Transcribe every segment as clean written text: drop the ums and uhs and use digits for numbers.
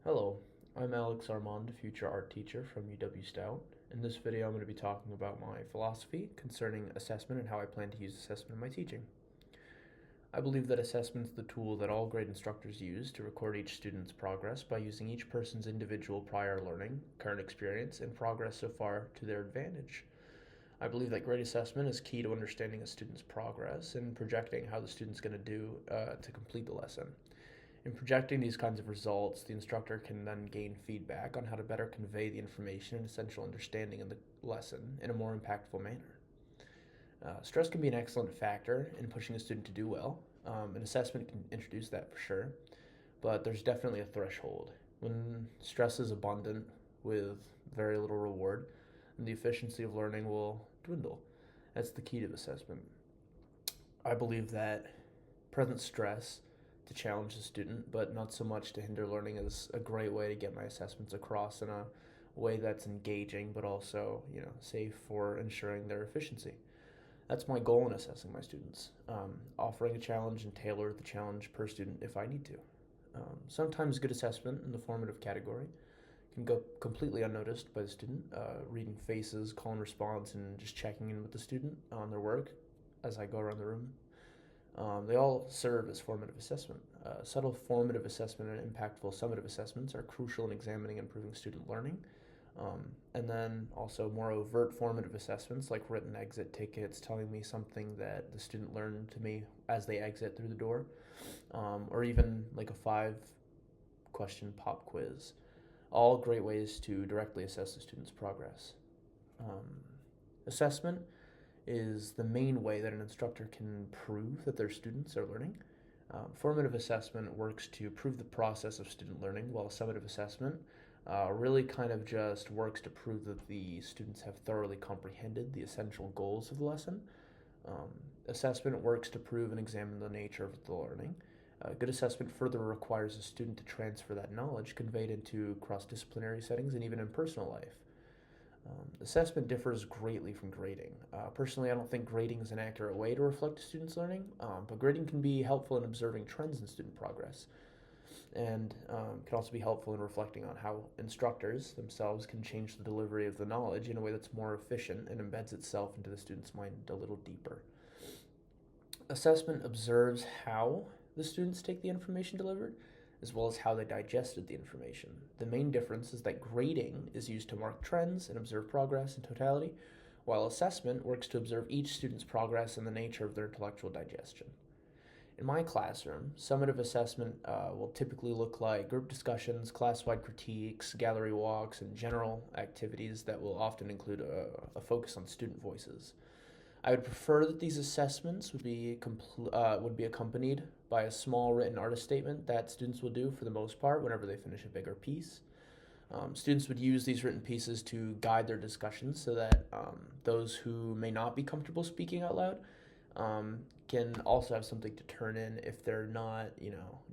Hello, I'm Alex Armand, future art teacher from UW Stout. In this video, I'm going to be talking about my philosophy concerning assessment and how I plan to use assessment in my teaching. I believe that assessment is the tool that all grade instructors use to record each student's progress by using each person's individual prior learning, current experience, and progress so far to their advantage. I believe that grade assessment is key to understanding a student's progress and projecting how the student's going to do to complete the lesson. In projecting these kinds of results, the instructor can then gain feedback on how to better convey the information and essential understanding in the lesson in a more impactful manner. Stress can be an excellent factor in pushing a student to do well. An assessment can introduce that for sure, but there's definitely a threshold. When stress is abundant with very little reward, the efficiency of learning will dwindle. That's the key to assessment. I believe that present stress to challenge the student, but not so much to hinder learning is a great way to get my assessments across in a way that's engaging, but also, safe for ensuring their efficiency. That's my goal in assessing my students, offering a challenge and tailor the challenge per student if I need to. Sometimes good assessment in the formative category can go completely unnoticed by the student, reading faces, call and response, and just checking in with the student on their work as I go around the room. They all serve as formative assessment. Subtle formative assessment and impactful summative assessments are crucial in examining and improving student learning. And then also more overt formative assessments like written exit tickets telling me something that the student learned to me as they exit through the door, or even like a 5-question pop quiz. All great ways to directly assess the student's progress. Um, Assessment is the main way that an instructor can prove that their students are learning. Formative assessment works to prove the process of student learning, while summative assessment really kind of just works to prove that the students have thoroughly comprehended the essential goals of the lesson. Assessment works to prove and examine the nature of the learning. Good assessment further requires a student to transfer that knowledge conveyed into cross-disciplinary settings and even in personal life. Assessment differs greatly from grading. Personally, I don't think grading is an accurate way to reflect a student's learning, but grading can be helpful in observing trends in student progress and can also be helpful in reflecting on how instructors themselves can change the delivery of the knowledge in a way that's more efficient and embeds itself into the student's mind a little deeper. Assessment observes how the students take the information delivered, as well as how they digested the information. The main difference is that grading is used to mark trends and observe progress in totality, while assessment works to observe each student's progress and the nature of their intellectual digestion. In my classroom, summative assessment will typically look like group discussions, class-wide critiques, gallery walks, and general activities that will often include a focus on student voices. I would prefer that these assessments would be accompanied by a small written artist statement that students will do for the most part whenever they finish a bigger piece. Students would use these written pieces to guide their discussions so that those who may not be comfortable speaking out loud can also have something to turn in if they're not,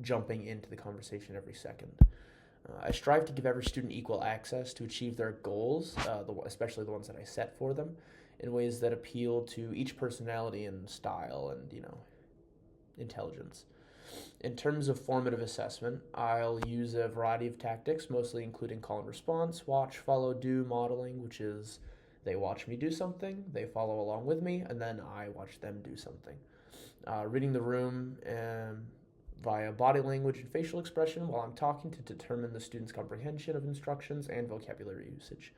jumping into the conversation every second. I strive to give every student equal access to achieve their goals, especially the ones that I set for them, in ways that appeal to each personality and style and, intelligence. In terms of formative assessment, I'll use a variety of tactics, mostly including call and response, watch, follow, do modeling, which is they watch me do something, they follow along with me, and then I watch them do something. Reading the room via body language and facial expression while I'm talking to determine the student's comprehension of instructions and vocabulary usage.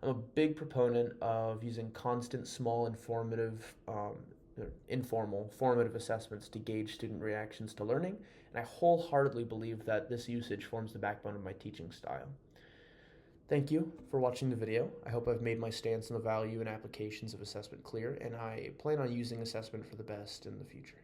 I'm a big proponent of using constant, small, informal, formative assessments to gauge student reactions to learning, and I wholeheartedly believe that this usage forms the backbone of my teaching style. Thank you for watching the video. I hope I've made my stance on the value and applications of assessment clear, and I plan on using assessment for the best in the future.